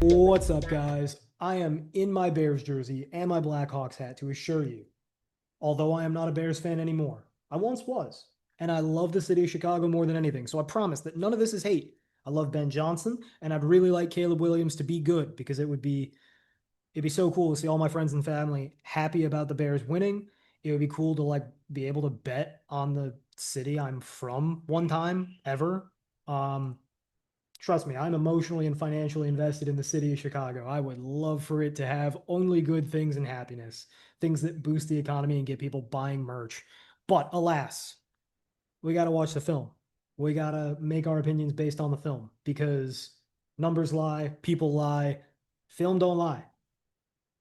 What's up, guys? I am in my Bears jersey and my Blackhawks hat to assure you, although I am not a Bears fan anymore, I once was, and I love the city of Chicago more than anything, so I promise that none of this is hate. I love Ben Johnson, and I'd really like Caleb Williams to be good because it'd be so cool to see all my friends and family happy about the Bears winning. It would be cool to like be able to bet on the city I'm from one time ever. Um, Trust me, I'm emotionally and financially invested in the city of Chicago. I would love for it to have only good things and happiness, things that boost the economy and get people buying merch. But alas, we got to watch the film. We got to make our opinions based on the film because numbers lie, people lie, film don't lie.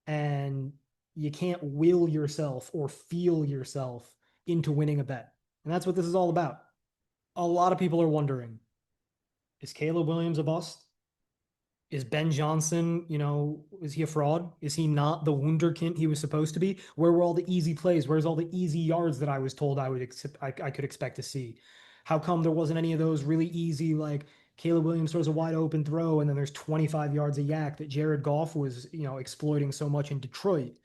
And you can't will yourself or feel yourself into winning a bet. And that's what this is all about. A lot of people are wondering, is Caleb Williams a bust? Is Ben Johnson, is he a fraud? Is he not the wunderkind he was supposed to be? Where were all the easy plays? Where's all the easy yards that I was told I could expect to see? How come there wasn't any of those really easy, like Caleb Williams throws a wide open throw and then there's 25 yards of yak that Jared Goff was, exploiting so much in Detroit?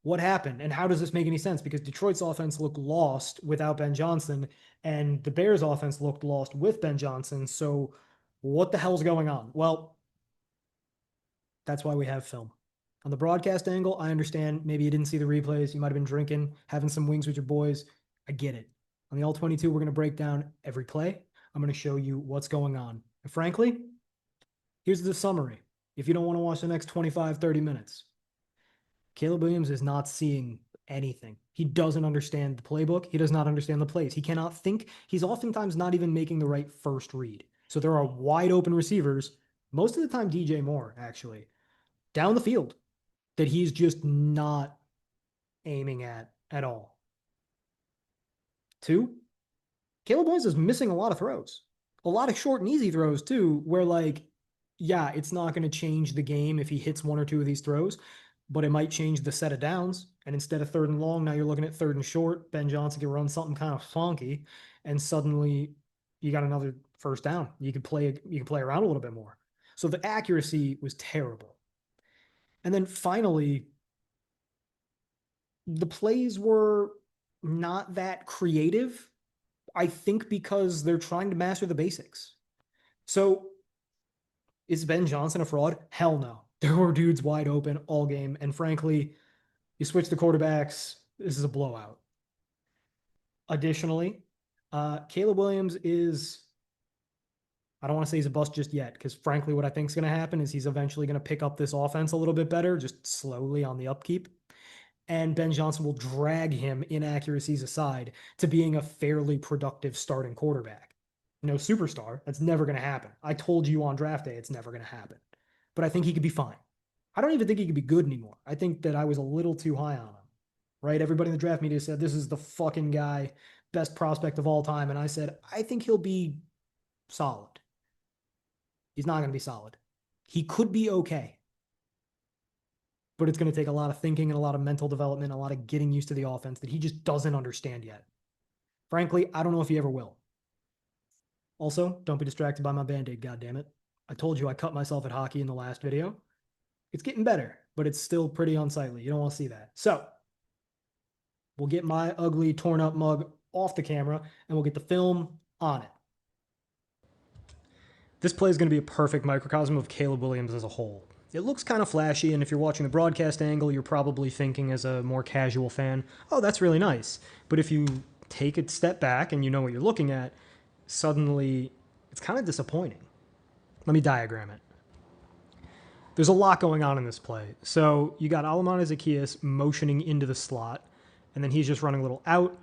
What happened? And how does this make any sense? Because Detroit's offense looked lost without Ben Johnson, and the Bears' offense looked lost with Ben Johnson. So what the hell's going on? Well, that's why we have film. On the broadcast angle, I understand maybe you didn't see the replays. You might have been drinking, having some wings with your boys. I get it. On the All-22, we're going to break down every play. I'm going to show you what's going on. And frankly, here's the summary. If you don't want to watch the next 25, 30 minutes, Caleb Williams is not seeing anything. He doesn't understand the playbook. He does not understand the plays. He cannot think. He's oftentimes not even making the right first read. So there are wide open receivers, most of the time DJ Moore, actually, down the field that he's just not aiming at all. Two, Caleb Williams is missing a lot of throws, a lot of short and easy throws too, where like, yeah, it's not going to change the game if he hits one or two of these throws, but it might change the set of downs. And instead of third and long, now you're looking at third and short. Ben Johnson can run something kind of funky, and suddenly you got another first down. You can play around a little bit more. So the accuracy was terrible. And then finally, the plays were not that creative, I think because they're trying to master the basics. So is Ben Johnson a fraud? Hell no. There were dudes wide open all game. And frankly, you switch the quarterbacks, this is a blowout. Additionally, Caleb Williams is, I don't want to say he's a bust just yet, because frankly, what I think is going to happen is he's eventually going to pick up this offense a little bit better, just slowly on the upkeep. And Ben Johnson will drag him, inaccuracies aside, to being a fairly productive starting quarterback. No superstar. That's never going to happen. I told you on draft day it's never going to happen. But I think he could be fine. I don't even think he could be good anymore. I think that I was a little too high on him, right? Everybody in the draft media said, this is the fucking guy, best prospect of all time. And I said, I think he'll be solid. He's not going to be solid. He could be okay. But it's going to take a lot of thinking and a lot of mental development, a lot of getting used to the offense that he just doesn't understand yet. Frankly, I don't know if he ever will. Also, don't be distracted by my Band-Aid, goddammit. I told you I cut myself at hockey in the last video. It's getting better, but it's still pretty unsightly. You don't want to see that. So, we'll get my ugly, torn up mug off the camera, and we'll get the film on it. This play is going to be a perfect microcosm of Caleb Williams as a whole. It looks kind of flashy, and if you're watching the broadcast angle, you're probably thinking as a more casual fan, oh, that's really nice. But if you take a step back and you know what you're looking at, suddenly it's kind of disappointing. Let me diagram it. There's a lot going on in this play. So you got Alamana Zaccheaus motioning into the slot, and then he's just running a little out,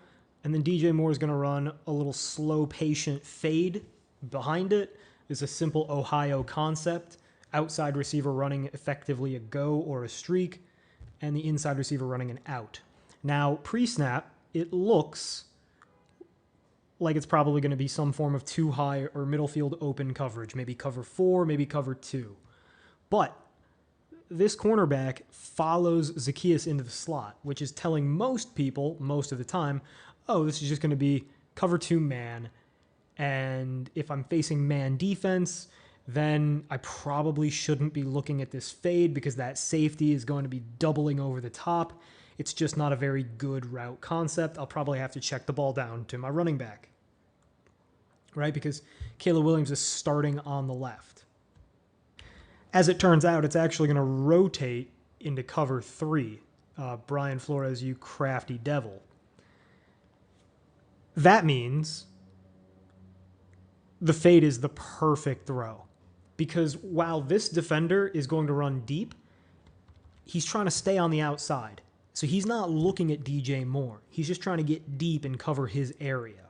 and then DJ Moore is going to run a little slow, patient fade behind it. It's a simple Ohio concept. Outside receiver running effectively a go or a streak, and the inside receiver running an out. Now, pre-snap, it looks like it's probably going to be some form of too high or middle field open coverage, maybe cover 4, maybe cover 2. But this cornerback follows Zaccheaus into the slot, which is telling most people, most of the time, oh, this is just going to be cover 2 man. And if I'm facing man defense, then I probably shouldn't be looking at this fade because that safety is going to be doubling over the top. It's just not a very good route concept. I'll probably have to check the ball down to my running back, right? Because Caleb Williams is starting on the left. As it turns out, it's actually going to rotate into cover 3. Brian Flores, you crafty devil. That means the fade is the perfect throw, because while this defender is going to run deep, he's trying to stay on the outside. So he's not looking at DJ Moore. He's just trying to get deep and cover his area.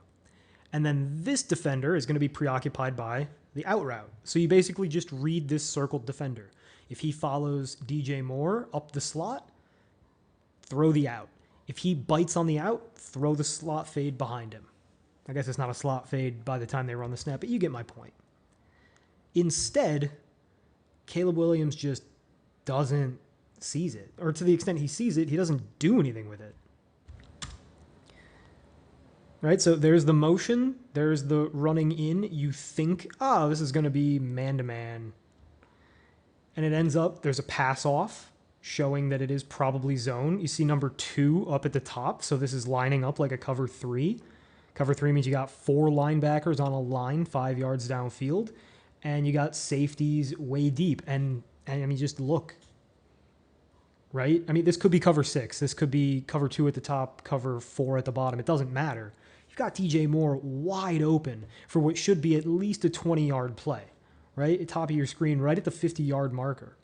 And then this defender is going to be preoccupied by the out route. So you basically just read this circled defender. If he follows DJ Moore up the slot, throw the out. If he bites on the out, throw the slot fade behind him. I guess it's not a slot fade by the time they run the snap, but you get my point. Instead, Caleb Williams just doesn't seize it. Or to the extent he sees it, he doesn't do anything with it. Right? So there's the motion. There's the running in. You think, oh, this is going to be man-to-man. And it ends up, there's a pass off showing that it is probably zone. You see number 2 up at the top. So this is lining up like a cover 3. Cover 3 means you got 4 linebackers on a line 5 yards downfield, and you got safeties way deep. And I mean, just look, right? I mean, this could be cover 6. This could be cover 2 at the top, cover 4 at the bottom. It doesn't matter. You've got DJ Moore wide open for what should be at least a 20-yard play, right? At top of your screen, right at the 50-yard marker.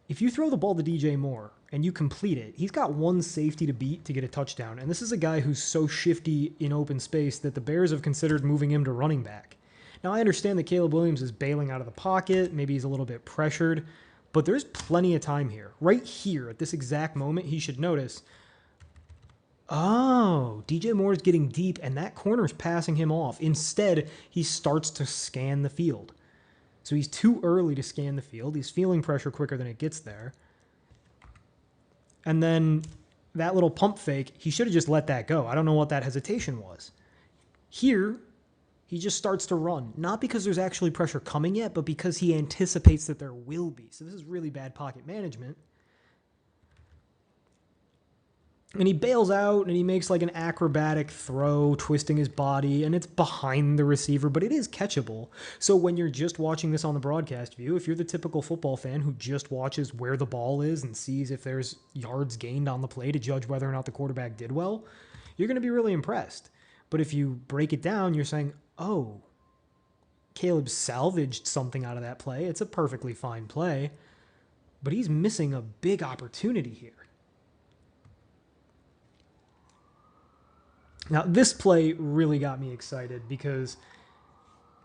If you throw the ball to DJ Moore and you complete it, he's got 1 safety to beat to get a touchdown. And this is a guy who's so shifty in open space that the Bears have considered moving him to running back. Now, I understand that Caleb Williams is bailing out of the pocket. Maybe he's a little bit pressured, but there's plenty of time here. Right here at this exact moment, he should notice, oh, DJ Moore is getting deep and that corner's passing him off. Instead, he starts to scan the field. So he's too early to scan the field. He's feeling pressure quicker than it gets there. And then that little pump fake, he should have just let that go. I don't know what that hesitation was. Here, he just starts to run. Not because there's actually pressure coming yet, but because he anticipates that there will be. So this is really bad pocket management. And he bails out and he makes like an acrobatic throw, twisting his body, and it's behind the receiver, but it is catchable. So when you're just watching this on the broadcast view, if you're the typical football fan who just watches where the ball is and sees if there's yards gained on the play to judge whether or not the quarterback did well, you're going to be really impressed. But if you break it down, you're saying, oh, Caleb salvaged something out of that play. It's a perfectly fine play, but he's missing a big opportunity here. Now, this play really got me excited because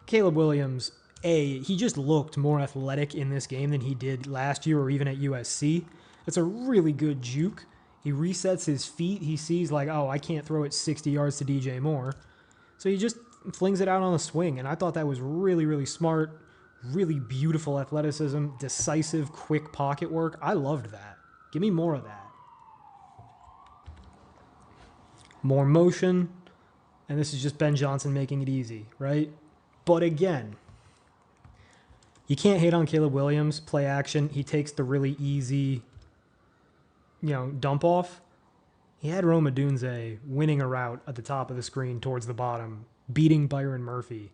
Caleb Williams, he just looked more athletic in this game than he did last year or even at USC. It's a really good juke. He resets his feet. He sees like, oh, I can't throw it 60 yards to DJ Moore. So he just flings it out on the swing. And I thought that was really, really smart, really beautiful athleticism, decisive, quick pocket work. I loved that. Give me more of that. More motion, and this is just Ben Johnson making it easy, right? But again, you can't hate on Caleb Williams. Play action. He takes the really easy, dump off. He had Rome Odunze winning a route at the top of the screen towards the bottom, beating Byron Murphy,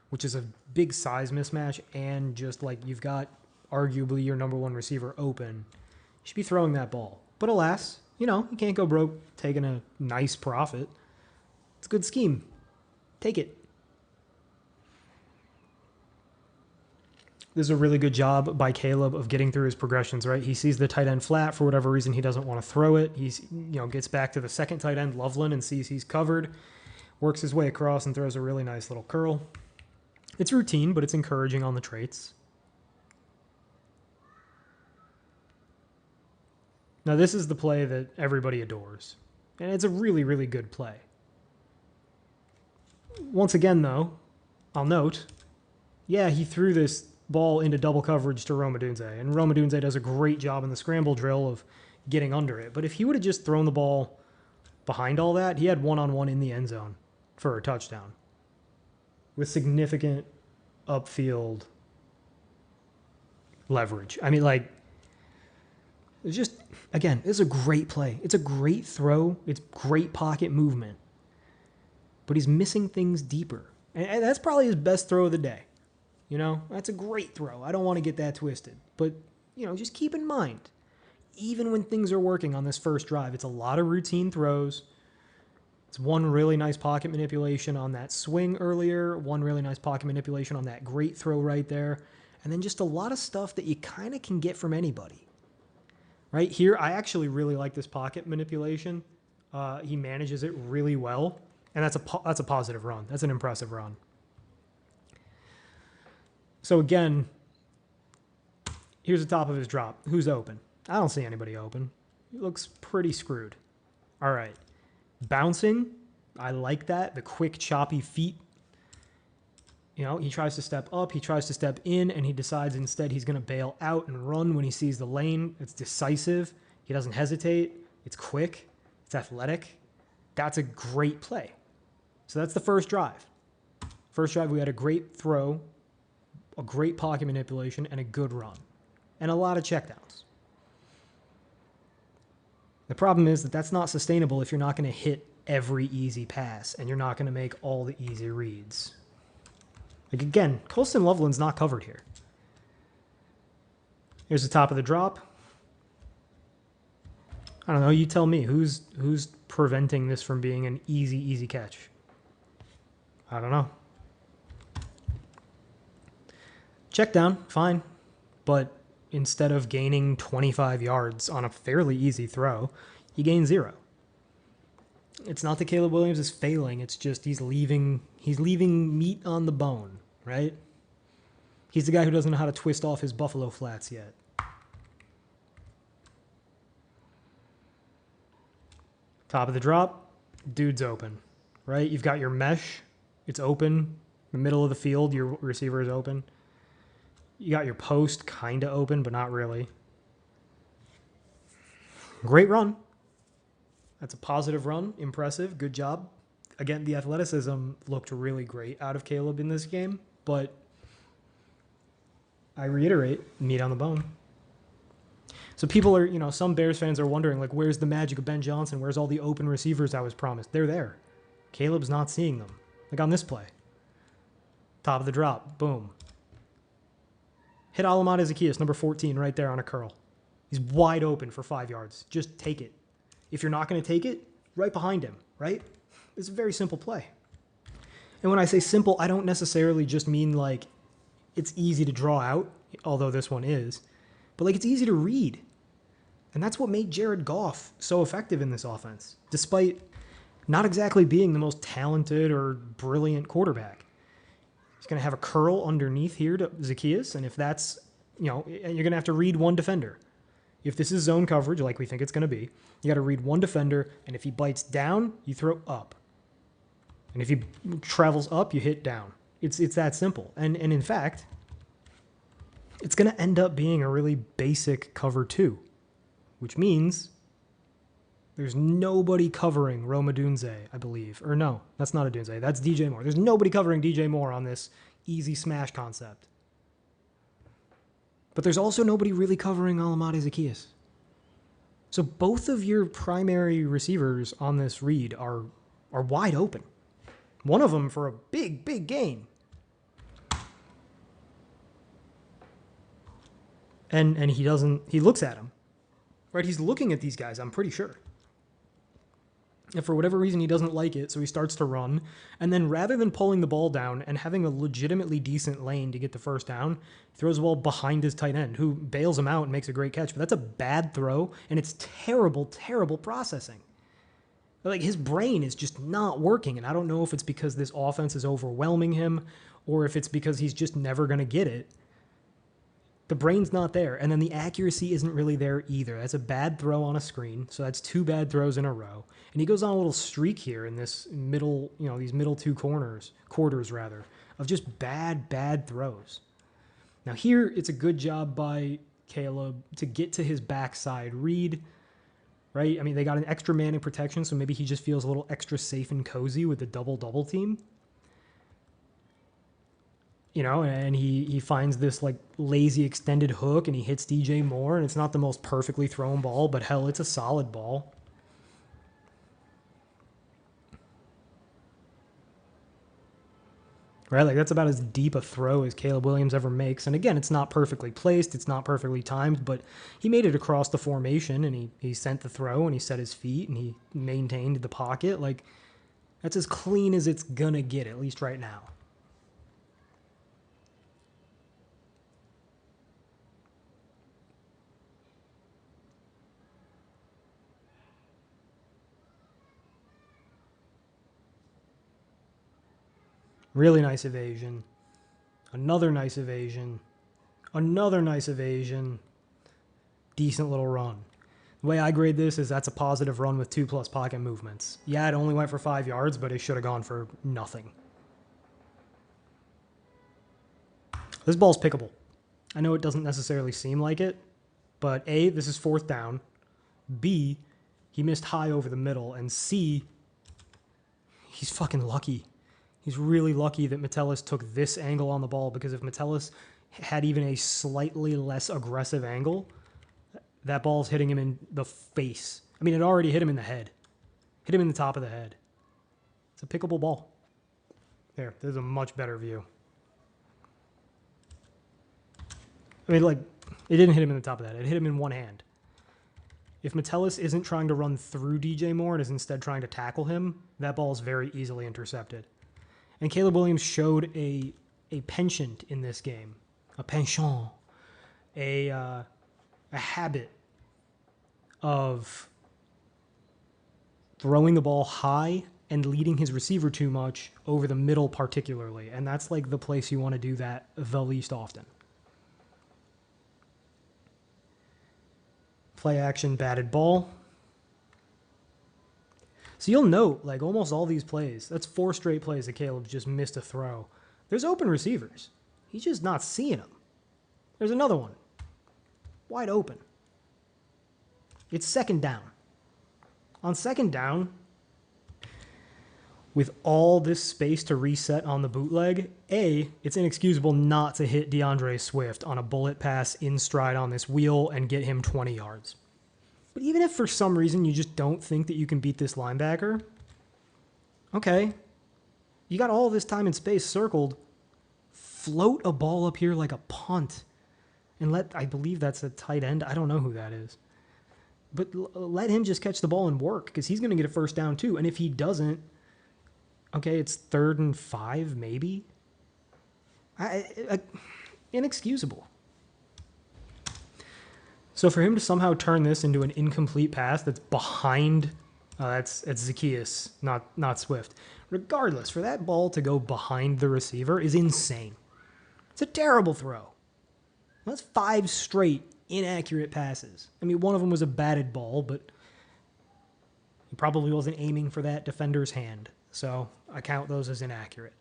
which is a big size mismatch, and just like you've got arguably your number 1 receiver open. You should be throwing that ball. But alas, you can't go broke taking a nice profit. It's a good scheme. Take it. This is a really good job by Caleb of getting through his progressions, right? He sees the tight end flat. For whatever reason, he doesn't want to throw it. He's, gets back to the second tight end, Loveland, and sees he's covered. Works his way across and throws a really nice little curl. It's routine, but it's encouraging on the traits. Now, this is the play that everybody adores, and it's a really, really good play. Once again, though, I'll note, he threw this ball into double coverage to Rome Odunze, and Rome Odunze does a great job in the scramble drill of getting under it. But if he would have just thrown the ball behind all that, he had one-on-one in the end zone for a touchdown with significant upfield leverage. I mean, like, it's just, again, this is a great play. It's a great throw. It's great pocket movement. But he's missing things deeper. And that's probably his best throw of the day. You know, that's a great throw. I don't want to get that twisted. But, you know, just keep in mind, even when things are working on this first drive, it's a lot of routine throws. It's one really nice pocket manipulation on that swing earlier, one really nice pocket manipulation on that great throw right there, and then just a lot of stuff that you kind of can get from anybody. Right here, I actually really like this pocket manipulation. He manages it really well, and that's a positive run. That's an impressive run. So again, here's the top of his drop. Who's open? I don't see anybody open. He looks pretty screwed. All right. Bouncing, I like that. The quick, choppy feet. You know, he tries to step up, he tries to step in, and he decides instead he's going to bail out and run when he sees the lane. It's decisive. He doesn't hesitate. It's quick. It's athletic. That's a great play. So that's the first drive. First drive, we had a great throw, a great pocket manipulation, and a good run. And a lot of checkdowns. The problem is that that's not sustainable if you're not going to hit every easy pass and you're not going to make all the easy reads. Like, again, Colston Loveland's not covered here. Here's the top of the drop. I don't know. You tell me. Who's preventing this from being an easy catch? I don't know. Check down, fine. But instead of gaining 25 yards on a fairly easy throw, he gained 0. It's not that Caleb Williams is failing. It's just he's leaving meat on the bone, right? He's the guy who doesn't know how to twist off his buffalo flats yet. Top of the drop, dude's open, right? You've got your mesh. It's open. The middle of the field, your receiver is open. You got your post kind of open, but not really. Great run. That's a positive run. Impressive. Good job. Again, the athleticism looked really great out of Caleb in this game, but I reiterate, meat on the bone. So people are, you know, some Bears fans are wondering, like, where's the magic of Ben Johnson? Where's all the open receivers I was promised? They're there. Caleb's not seeing them. Like on this play. Top of the drop. Boom. Hit Alameda Zacchaeus, number 14, right there on a curl. He's wide open for 5 yards. Just take it. If you're not going to take it, right behind him, right? It's a very simple play. And when I say simple, I don't necessarily just mean like it's easy to draw out, although this one is, but like it's easy to read. And that's what made Jared Goff so effective in this offense, despite not exactly being the most talented or brilliant quarterback. He's going to have a curl underneath here to Zacchaeus, and if that's, you know, you're going to have to read one defender. If this is zone coverage, like we think it's going to be, you got to read one defender, and if he bites down, you throw up. And if he travels up, you hit down. It's that simple. And in fact, it's going to end up being a really basic cover 2, which means there's nobody covering Rome Odunze, I believe. Or no, that's not Odunze. That's DJ Moore. There's nobody covering DJ Moore on this easy smash concept. But there's also nobody really covering Alameda Zacchaeus. So both of your primary receivers on this read are wide open. One of them for a big gain. And he looks at him. Right? He's looking at these guys, I'm pretty sure. And for whatever reason, he doesn't like it, so he starts to run. And then rather than pulling the ball down and having a legitimately decent lane to get the first down, he throws the ball behind his tight end, who bails him out and makes a great catch. But that's a bad throw, and it's terrible processing. Like, his brain is just not working, and I don't know if it's because this offense is overwhelming him or if it's because he's just never going to get it. The brain's not there, and then the accuracy isn't really there either. That's a bad throw on a screen, so that's 2 bad throws in a row. And he goes on a little streak here in this middle, you know, these middle 2 quarters of just bad throws. Now here, it's a good job by Caleb to get to his backside read, right? I mean, they got an extra man in protection, so maybe he just feels a little extra safe and cozy with the double team. You know, and he finds this like lazy extended hook and he hits DJ Moore, and it's not the most perfectly thrown ball, but hell, it's a solid ball. Right? Like that's about as deep a throw as Caleb Williams ever makes. And again, it's not perfectly placed, it's not perfectly timed, but he made it across the formation and he sent the throw and he set his feet and he maintained the pocket. Like that's as clean as it's gonna get, at least right now. Really nice evasion. Another nice evasion. Another nice evasion. Decent little run. The way I grade this is that's a positive run with 2+ pocket movements. Yeah, it only went for 5 yards, but it should have gone for nothing. This ball's pickable. I know it doesn't necessarily seem like it, but A, this is 4th down. B, he missed high over the middle. And C, he's fucking lucky. He's really lucky that Metellus took this angle on the ball, because if Metellus had even a slightly less aggressive angle, that ball's hitting him in the face. I mean, it already hit him in the head. Hit him in the top of the head. It's a pickable ball. There's a much better view. I mean, like, it didn't hit him in the top of the head. It hit him in one hand. If Metellus isn't trying to run through DJ Moore and is instead trying to tackle him, that ball is very easily intercepted. And Caleb Williams showed a penchant in this game, a penchant, a habit of throwing the ball high and leading his receiver too much over the middle particularly. And that's like the place you want to do that the least often. Play action, batted ball. So you'll note, like, almost all these plays, that's 4 straight plays that Caleb just missed a throw. There's open receivers. He's just not seeing them. There's another one. Wide open. It's 2nd down. On 2nd down, with all this space to reset on the bootleg, A, it's inexcusable not to hit DeAndre Swift on a bullet pass in stride on this wheel and get him 20 yards. But even if for some reason you just don't think that you can beat this linebacker, okay, you got all this time and space circled, float a ball up here like a punt and I believe that's a tight end. I don't know who that is. But let him just catch the ball and work, because he's going to get a 1st down too. And if he doesn't, okay, it's 3rd and 5 maybe. Inexcusable. So for him to somehow turn this into an incomplete pass that's behind, that's Zacchaeus, not Swift. Regardless, for that ball to go behind the receiver is insane. It's a terrible throw. That's 5 straight inaccurate passes. I mean, one of them was a batted ball, but he probably wasn't aiming for that defender's hand. So I count those as inaccurate.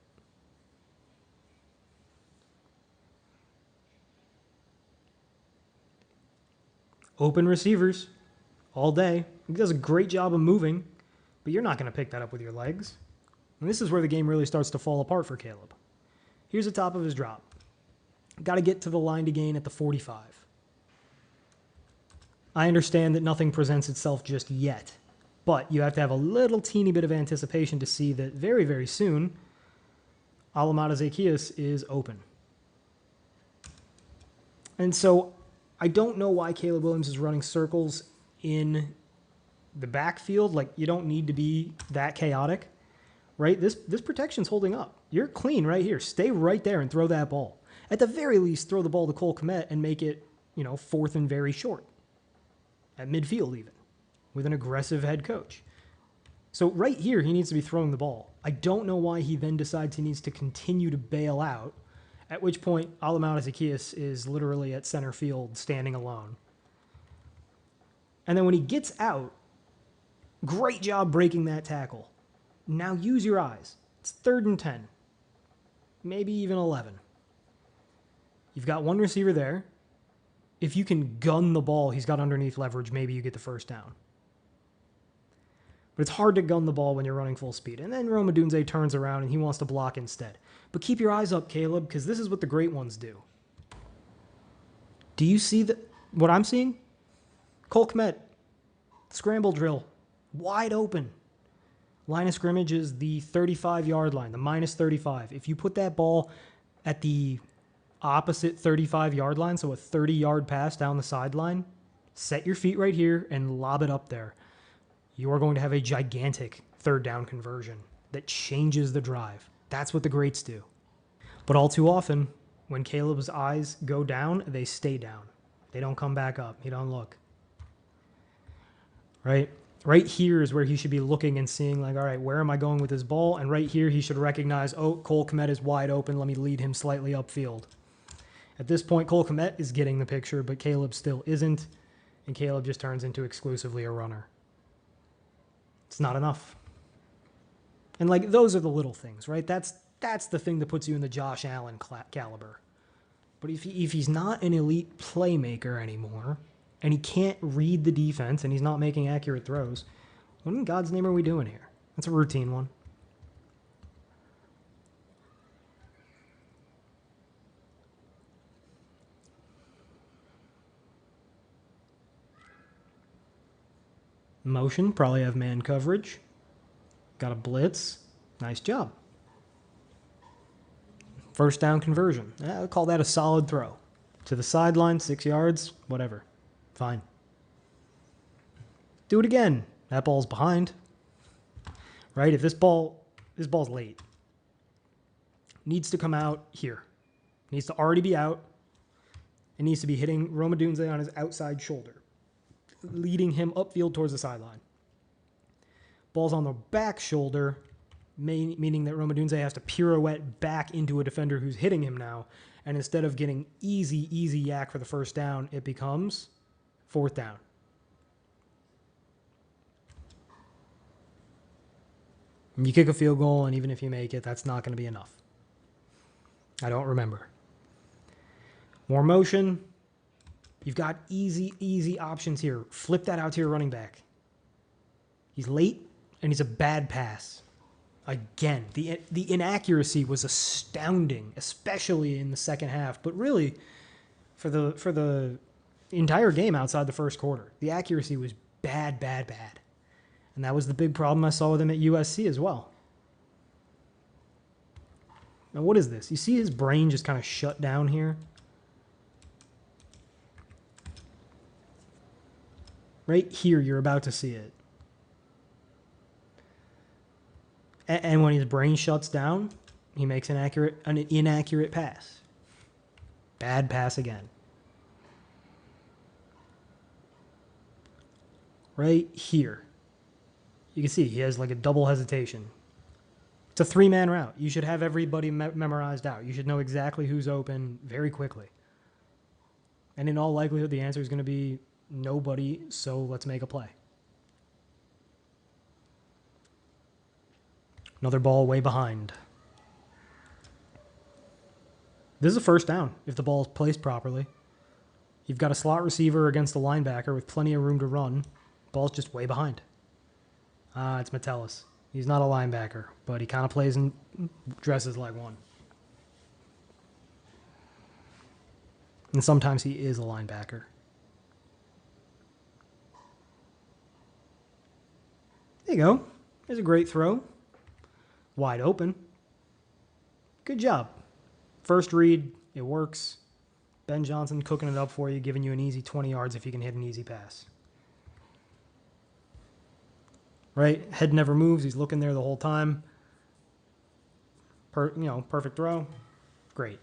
Open receivers all day. He does a great job of moving, but you're not going to pick that up with your legs. And this is where the game really starts to fall apart for Caleb. Here's the top of his drop. Got to get to the line to gain at the 45. I understand that nothing presents itself just yet, but you have to have a little teeny bit of anticipation to see that very, very soon, Alameda Zacchaeus is open. And so I don't know why Caleb Williams is running circles in the backfield. Like, you don't need to be that chaotic, right? This protection's holding up. You're clean right here. Stay right there and throw that ball. At the very least, throw the ball to Cole Kmet and make it, 4th and very short. At midfield even, with an aggressive head coach. So right here, he needs to be throwing the ball. I don't know why he then decides he needs to continue to bail out, at which point Alameda Zacchaeus is literally at center field standing alone. And then when he gets out, great job breaking that tackle. Now use your eyes. It's 3rd and 10, maybe even 11. You've got one receiver there. If you can gun the ball he's got underneath leverage, maybe you get the 1st down. But it's hard to gun the ball when you're running full speed. And then Rome Odunze turns around and he wants to block instead. But keep your eyes up, Caleb, because this is what the great ones do. Do you see what I'm seeing? Cole Kmet, scramble drill, wide open. Line of scrimmage is the 35-yard line, the minus 35. If you put that ball at the opposite 35-yard line, so a 30-yard pass down the sideline, set your feet right here and lob it up there. You are going to have a gigantic third down conversion that changes the drive. That's what the greats do. But all too often, when Caleb's eyes go down, they stay down. They don't come back up. He don't look. Right? Right here is where he should be looking and seeing, like, all right, where am I going with this ball? And right here, he should recognize, oh, Cole Kmet is wide open. Let me lead him slightly upfield. At this point, Cole Kmet is getting the picture, but Caleb still isn't. And Caleb just turns into exclusively a runner. It's not enough. And, like, those are the little things, right? That's the thing that puts you in the Josh Allen caliber. But if he's not an elite playmaker anymore, and he can't read the defense, and he's not making accurate throws, what in God's name are we doing here? That's a routine one. Motion, probably have man coverage. Got a blitz. Nice job. First down conversion. I'll call that a solid throw. To the sideline, 6 yards, whatever. Fine. Do it again. That ball's behind. Right? If this ball's late. Needs to come out here. Needs to already be out. It needs to be hitting Rome Odunze on his outside shoulder, leading him upfield towards the sideline. Ball's on the back shoulder, meaning that Rome Odunze has to pirouette back into a defender who's hitting him now. And instead of getting easy yak for the first down, it becomes fourth down. You kick a field goal, and even if you make it, that's not going to be enough. I don't remember. More motion. You've got easy options here. Flip that out to your running back. He's late, and he's a bad pass. Again, the inaccuracy was astounding, especially in the second half, but really for the entire game outside the first quarter. The accuracy was bad. And that was the big problem I saw with him at USC as well. Now, what is this? You see his brain just kind of shut down here? Right here, you're about to see it. And when his brain shuts down, he makes an inaccurate pass. Bad pass again. Right here. You can see he has like a double hesitation. It's a 3-man route. You should have everybody memorized out. You should know exactly who's open very quickly. And in all likelihood, the answer is going to be nobody, so let's make a play. Another ball way behind. This is a first down if the ball is placed properly. You've got a slot receiver against a linebacker with plenty of room to run. Ball's just way behind. It's Metellus. He's not a linebacker, but he kind of plays and dresses like one. And sometimes he is a linebacker. There you go. There's a great throw. Wide open. Good job. First read, it works. Ben Johnson cooking it up for you, giving you an easy 20 yards if you can hit an easy pass. Right? Head never moves. He's looking there the whole time. Perfect throw. Great.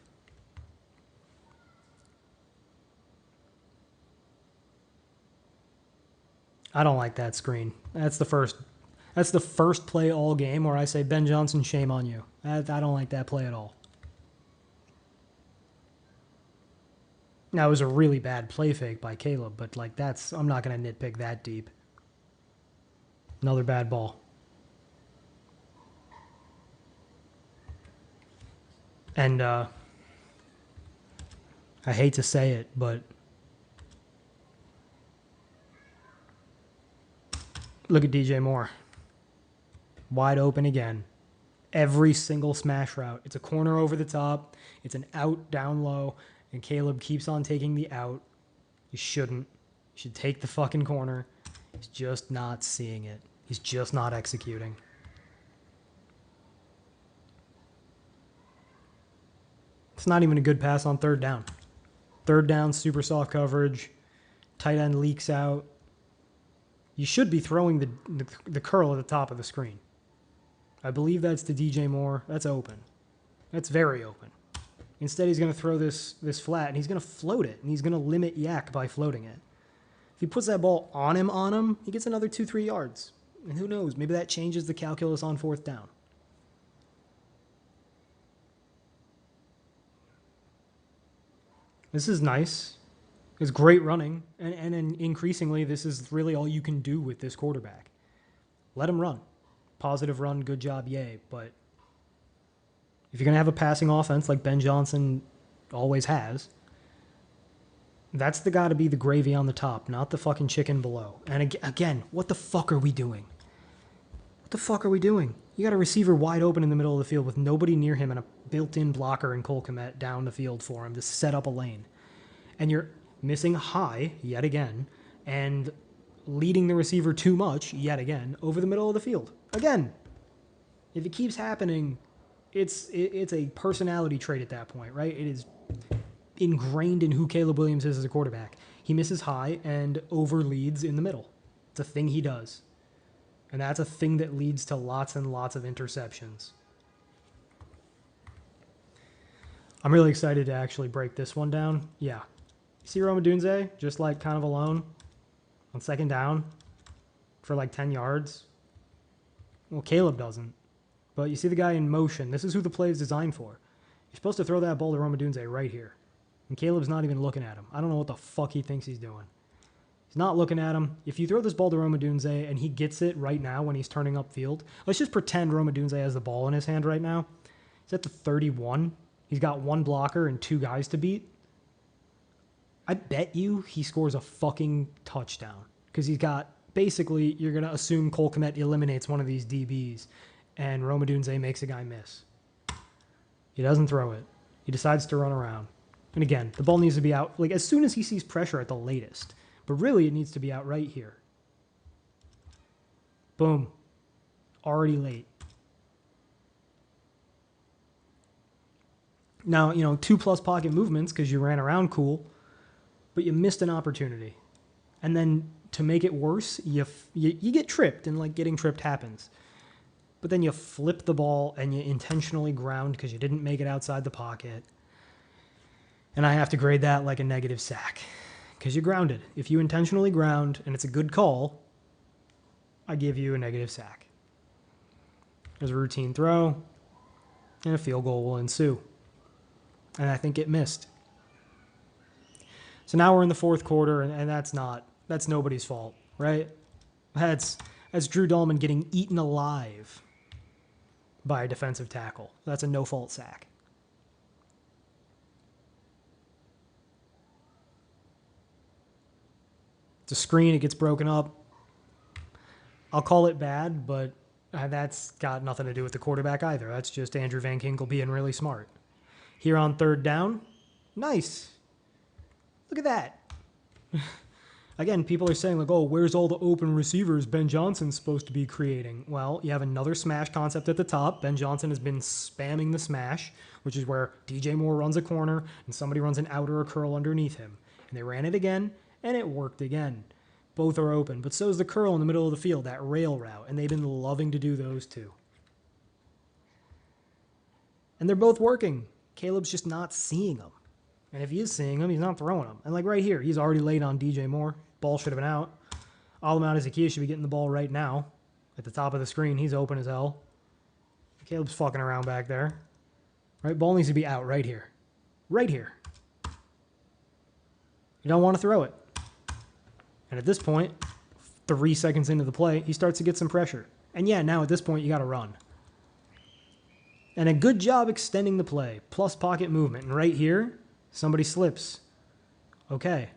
I don't like that screen. That's the first play all game where I say, Ben Johnson, shame on you. I don't like that play at all. Now, it was a really bad play fake by Caleb, but I'm not going to nitpick that deep. Another bad ball. And I hate to say it, but look at DJ Moore. Wide open again. Every single smash route. It's a corner over the top. It's an out down low. And Caleb keeps on taking the out. You shouldn't. You should take the fucking corner. He's just not seeing it. He's just not executing. It's not even a good pass on third down. Third down, super soft coverage. Tight end leaks out. You should be throwing the curl at the top of the screen. I believe that's to DJ Moore. That's open. That's very open. Instead, he's going to throw this flat, and he's going to float it, and he's going to limit Yak by floating it. If he puts that ball on him, he gets another 2-3 yards. And who knows? Maybe that changes the calculus on fourth down. This is nice. It's great running. And increasingly, this is really all you can do with this quarterback. Let him run. Positive run, good job, yay. But if you're going to have a passing offense like Ben Johnson always has, that's the got to be the gravy on the top, not the fucking chicken below. And again, what the fuck are we doing? What the fuck are we doing? You got a receiver wide open in the middle of the field with nobody near him and a built-in blocker in Cole Kmet down the field for him to set up a lane. And you're missing high yet again and leading the receiver too much yet again over the middle of the field. Again, if it keeps happening, it's a personality trait at that point, right? It is ingrained in who Caleb Williams is as a quarterback. He misses high and overleads in the middle. It's a thing he does. And that's a thing that leads to lots and lots of interceptions. I'm really excited to actually break this one down. Yeah. You see Rome Odunze just like kind of alone on second down for like 10 yards? Well, Caleb doesn't. But you see the guy in motion. This is who the play is designed for. You're supposed to throw that ball to Rome Odunze right here. And Caleb's not even looking at him. I don't know what the fuck he thinks he's doing. He's not looking at him. If you throw this ball to Rome Odunze and he gets it right now when he's turning upfield, let's just pretend Rome Odunze has the ball in his hand right now. He's at the 31. He's got one blocker and two guys to beat. I bet you he scores a fucking touchdown. Because he's got, basically, you're going to assume Cole Kmet eliminates one of these DBs and Rome Odunze makes a guy miss. He doesn't throw it. He decides to run around. And again, the ball needs to be out like as soon as he sees pressure at the latest. But really, it needs to be out right here. Boom. Already late. Now, 2+ pocket movements because you ran around cool, but you missed an opportunity. And then to make it worse, you get tripped, and like getting tripped happens. But then you flip the ball and you intentionally ground because you didn't make it outside the pocket. And I have to grade that like a negative sack because you grounded. If you intentionally ground and it's a good call, I give you a negative sack. There's a routine throw and a field goal will ensue. And I think it missed. So now we're in the fourth quarter, and that's nobody's fault, right? That's Drew Dahlman getting eaten alive by a defensive tackle. That's a no-fault sack. It's a screen. It gets broken up. I'll call it bad, but that's got nothing to do with the quarterback either. That's just Andrew Van Ginkel being really smart. Here on third down, nice. Look at that. Again, people are saying, like, oh, where's all the open receivers Ben Johnson's supposed to be creating? Well, you have another smash concept at the top. Ben Johnson has been spamming the smash, which is where DJ Moore runs a corner and somebody runs an out or a curl underneath him. And they ran it again, and it worked again. Both are open, but so is the curl in the middle of the field, that rail route, and they've been loving to do those too. And they're both working. Caleb's just not seeing them. And if he is seeing them, he's not throwing them. And like right here, he's already late on DJ Moore. Ball should have been out. Alamount Ezekiel should be getting the ball right now. At the top of the screen, he's open as hell. Caleb's fucking around back there. Right, ball needs to be out right here. Right here. You don't want to throw it. And at this point, 3 seconds into the play, he starts to get some pressure. And yeah, now at this point, you got to run. And a good job extending the play, plus pocket movement. And right here, somebody slips. Okay,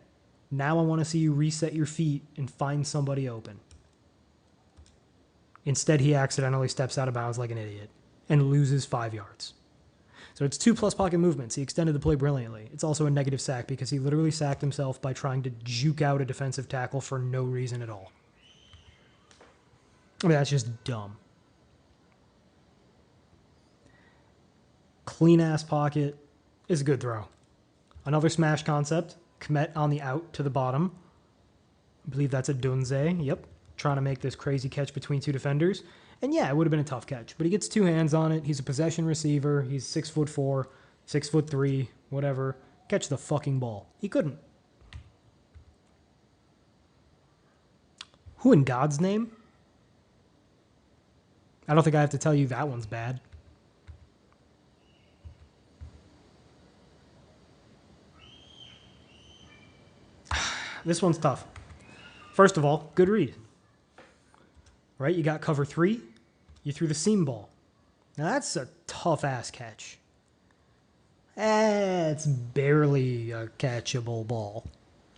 now I want to see you reset your feet and find somebody open. Instead, he accidentally steps out of bounds like an idiot and loses 5 yards. So it's 2+ pocket movements. He extended the play brilliantly. It's also a negative sack because he literally sacked himself by trying to juke out a defensive tackle for no reason at all. I mean, that's just dumb. Clean ass pocket is a good throw. Another smash concept. Kmet on the out to the bottom. I believe that's a Dunze. Yep. Trying to make this crazy catch between two defenders. And yeah, it would have been a tough catch, but he gets 2 hands on it. He's a possession receiver. He's 6'4", 6'3", whatever. Catch the fucking ball. He couldn't. Who in God's name? I don't think I have to tell you that one's bad. This one's tough. First of all, good read. Right? You got cover 3. You threw the seam ball. Now that's a tough-ass catch. It's barely a catchable ball.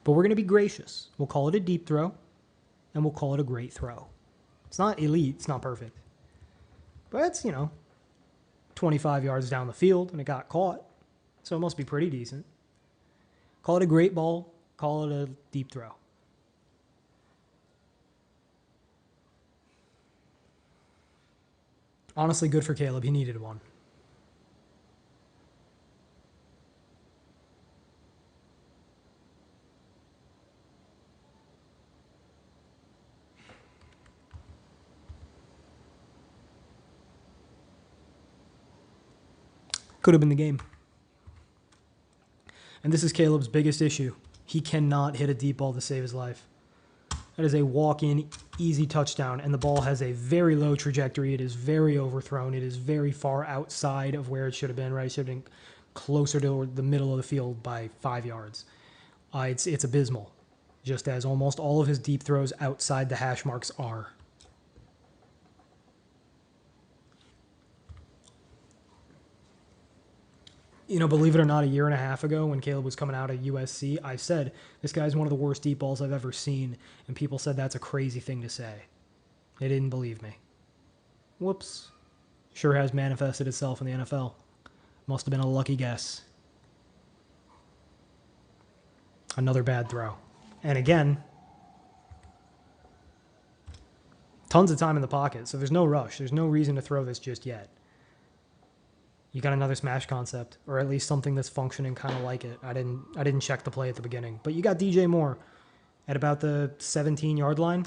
But we're going to be gracious. We'll call it a deep throw, and we'll call it a great throw. It's not elite. It's not perfect. But it's, 25 yards down the field, and it got caught. So it must be pretty decent. Call it a great ball. Call it a deep throw. Honestly, good for Caleb. He needed one. Could have been the game. And this is Caleb's biggest issue. He cannot hit a deep ball to save his life. That is a walk-in, easy touchdown, and the ball has a very low trajectory. It is very overthrown. It is very far outside of where it should have been, right? It should have been closer to the middle of the field by 5 yards. It's abysmal, just as almost all of his deep throws outside the hash marks are. Believe it or not, a year and a half ago when Caleb was coming out of USC, I said, this guy's one of the worst deep balls I've ever seen. And people said that's a crazy thing to say. They didn't believe me. Whoops. Sure has manifested itself in the NFL. Must have been a lucky guess. Another bad throw. And again, tons of time in the pocket, so there's no rush. There's no reason to throw this just yet. You got another smash concept, or at least something that's functioning kind of like it. I didn't check the play at the beginning, but you got DJ Moore at about the 17-yard line,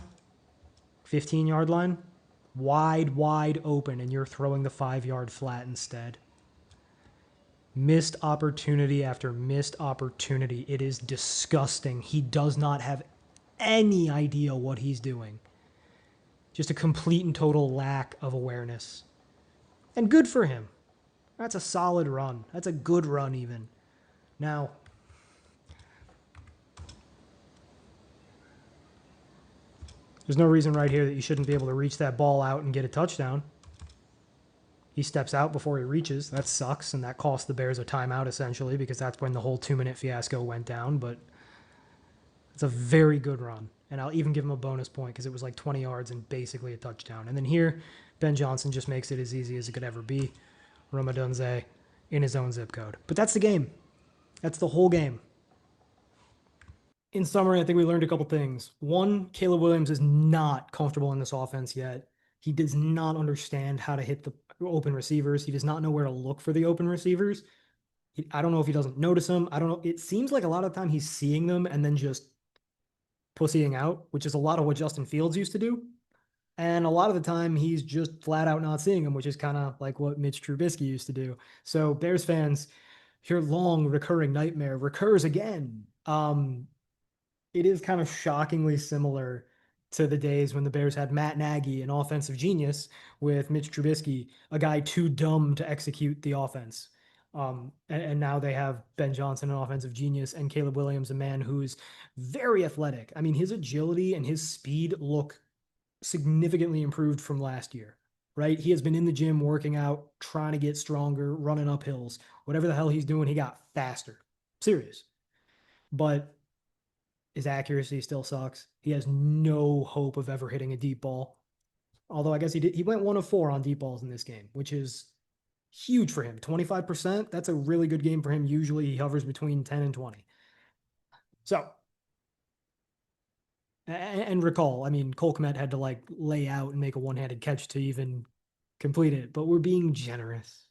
15-yard line, wide open, and you're throwing the 5-yard flat instead. Missed opportunity after missed opportunity. It is disgusting. He does not have any idea what he's doing. Just a complete and total lack of awareness. And good for him. That's a solid run. That's a good run even. Now, there's no reason right here that you shouldn't be able to reach that ball out and get a touchdown. He steps out before he reaches. That sucks, and that cost the Bears a timeout essentially because that's when the whole 2-minute fiasco went down, but it's a very good run. And I'll even give him a bonus point because it was like 20 yards and basically a touchdown. And then here, Ben Johnson just makes it as easy as it could ever be. Roma Dunze in his own zip code. But that's the game. That's the whole game. In summary, I think we learned a couple things. One, Caleb Williams is not comfortable in this offense yet. He does not understand how to hit the open receivers. He does not know where to look for the open receivers. I don't know if he doesn't notice them. I don't know. It seems like a lot of the time he's seeing them and then just pussying out, which is a lot of what Justin Fields used to do. And a lot of the time, he's just flat out not seeing him, which is kind of like what Mitch Trubisky used to do. So Bears fans, your long recurring nightmare recurs again. It is kind of shockingly similar to the days when the Bears had Matt Nagy, an offensive genius, with Mitch Trubisky, a guy too dumb to execute the offense. And now they have Ben Johnson, an offensive genius, and Caleb Williams, a man who's very athletic. I mean, his agility and his speed look significantly improved from last year, right? He has been in the gym working out, trying to get stronger, running up hills. Whatever the hell he's doing, he got faster. Serious. But his accuracy still sucks. He has no hope of ever hitting a deep ball. Although I guess he went 1 of 4 on deep balls in this game, which is huge for him. 25%, that's a really good game for him. Usually he hovers between 10 and 20. So, and recall, I mean, Cole Kmet had to like lay out and make a one-handed catch to even complete it, but we're being generous.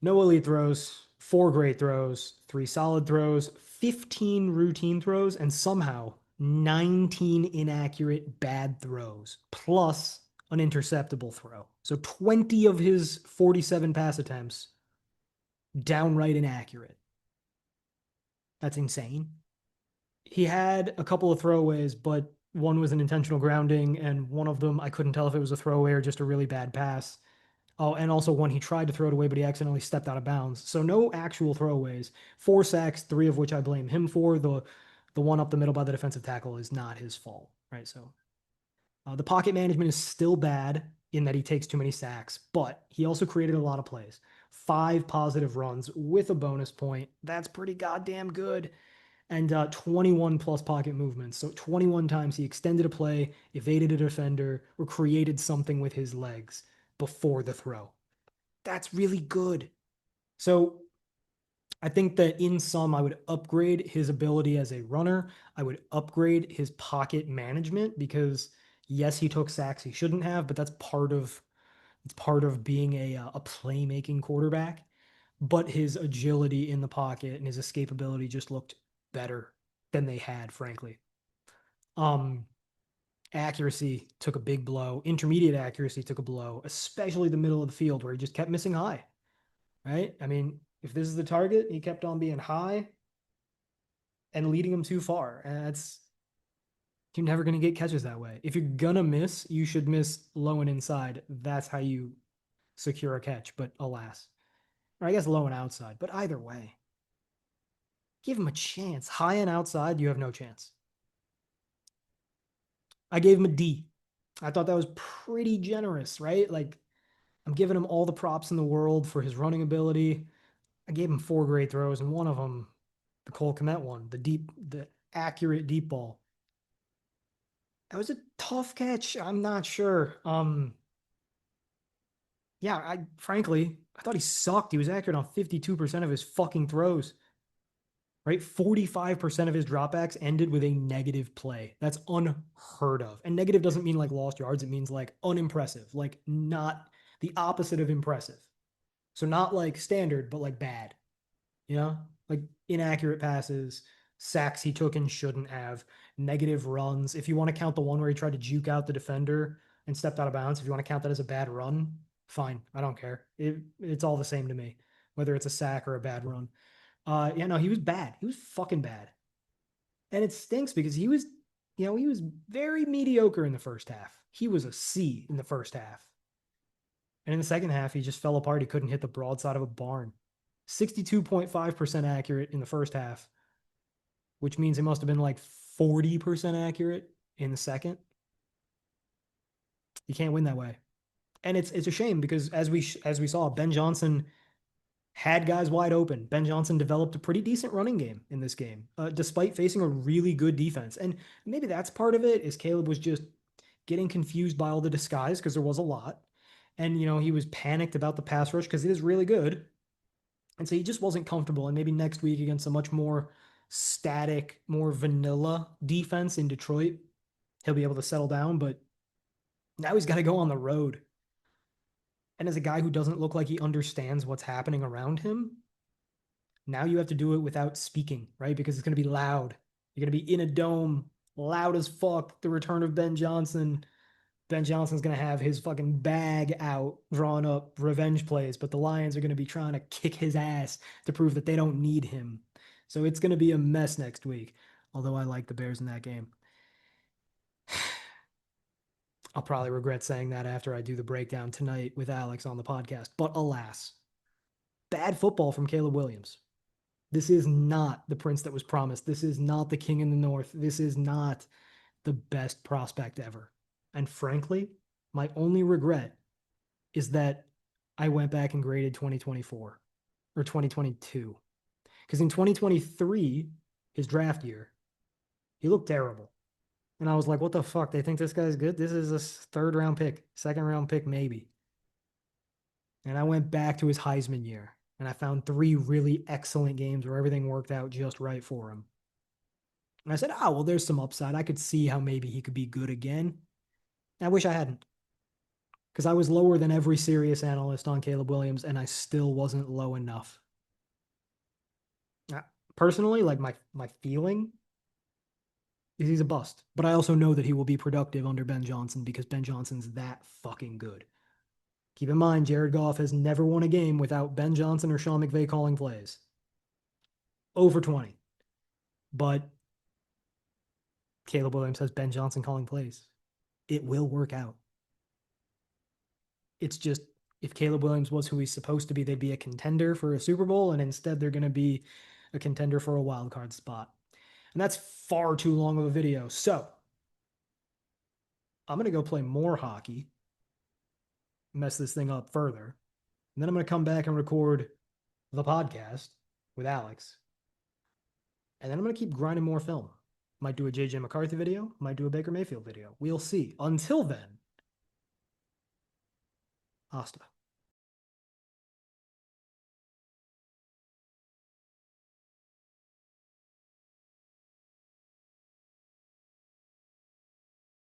No elite throws, 4 great throws, 3 solid throws, 15 routine throws, and somehow 19 inaccurate bad throws, plus an interceptable throw. So 20 of his 47 pass attempts downright inaccurate. That's insane. He had a couple of throwaways, but one was an intentional grounding, and one of them I couldn't tell if it was a throwaway or just a really bad pass. Oh, and also one he tried to throw it away, but he accidentally stepped out of bounds. So no actual throwaways. 4 sacks, 3 of which I blame him for. The one up the middle by the defensive tackle is not his fault, right? So the pocket management is still bad in that he takes too many sacks, but he also created a lot of plays. 5 positive runs with a bonus point. That's pretty goddamn good. And 21 plus pocket movements. So 21 times he extended a play, evaded a defender, or created something with his legs before the throw. That's really good. So I think that in sum, I would upgrade his ability as a runner. I would upgrade his pocket management because yes, he took sacks he shouldn't have, but that's part of being a playmaking quarterback. But his agility in the pocket and his escapability just looked better than they had, frankly. Um, Accuracy took a big blow. Intermediate accuracy took a blow, especially the middle of the field where he just kept missing high. Right? I mean, if this is the target, he kept on being high and leading him too far. And that's you're never gonna get catches that way. If you're gonna miss, you should miss low and inside. That's how you secure a catch. But alas, or I guess low and outside. But either way, give him a chance. High and outside, you have no chance. I gave him a D. I thought that was pretty generous, right? Like I'm giving him all the props in the world for his running ability. I gave him 4 great throws, and one of them, the Cole Kmet one, the accurate deep ball. That was a tough catch. I'm not sure. Yeah, I frankly, I thought he sucked. He was accurate on 52% of his fucking throws. Right? 45% of his dropbacks ended with a negative play. That's unheard of. And negative doesn't mean like lost yards, it means like unimpressive, like not the opposite of impressive. So not like standard, but like bad, you know? Like inaccurate passes, sacks he took and shouldn't have, negative runs. If you want to count the one where he tried to juke out the defender and stepped out of bounds, if you want to count that as a bad run, fine. I don't care. It's all the same to me, whether it's a sack or a bad run. Yeah, no, he was bad. He was fucking bad. And it stinks because he was very mediocre in the first half. He was a C in the first half. And in the second half, he just fell apart. He couldn't hit the broadside of a barn. 62.5% accurate in the first half, which means it must have been like 40% accurate in the second. You can't win that way. And it's a shame because as we saw, Ben Johnson had guys wide open. Ben Johnson developed a pretty decent running game in this game, despite facing a really good defense. And maybe that's part of it is Caleb was just getting confused by all the disguise because there was a lot. And, he was panicked about the pass rush because it is really good. And so he just wasn't comfortable. And maybe next week against a much more static, more vanilla defense in Detroit, he'll be able to settle down. But now he's got to go on the road. And as a guy who doesn't look like he understands what's happening around him, now you have to do it without speaking, right? Because it's going to be loud. You're going to be in a dome, loud as fuck. The return of Ben Johnson. Ben Johnson's going to have his fucking bag out, drawing up revenge plays, but the Lions are going to be trying to kick his ass to prove that they don't need him. So it's going to be a mess next week, although I like the Bears in that game. I'll probably regret saying that after I do the breakdown tonight with Alex on the podcast. But alas, bad football from Caleb Williams. This is not the prince that was promised. This is not the king in the north. This is not the best prospect ever. And frankly, my only regret is that I went back and graded 2024 or 2022. Because in 2023, his draft year, he looked terrible. And I was like, what the fuck? They think this guy's good? This is a third round pick, second round pick, maybe. And I went back to his Heisman year and I found three really excellent games where everything worked out just right for him. And I said, oh, well, there's some upside. I could see how maybe he could be good again. I wish I hadn't, because I was lower than every serious analyst on Caleb Williams and I still wasn't low enough. Personally, like my feeling is he's a bust, but I also know that he will be productive under Ben Johnson because Ben Johnson's that fucking good. Keep in mind, Jared Goff has never won a game without Ben Johnson or Sean McVay calling plays. Over 20. But Caleb Williams has Ben Johnson calling plays. It will work out. It's just if Caleb Williams was who he's supposed to be, they'd be a contender for a Super Bowl, and instead they're going to be a contender for a wild card spot. And that's far too long of a video. So I'm going to go play more hockey, mess this thing up further. And then I'm going to come back and record the podcast with Alex. And then I'm going to keep grinding more film. Might do a JJ McCarthy video, might do a Baker Mayfield video. We'll see. Until then, hasta.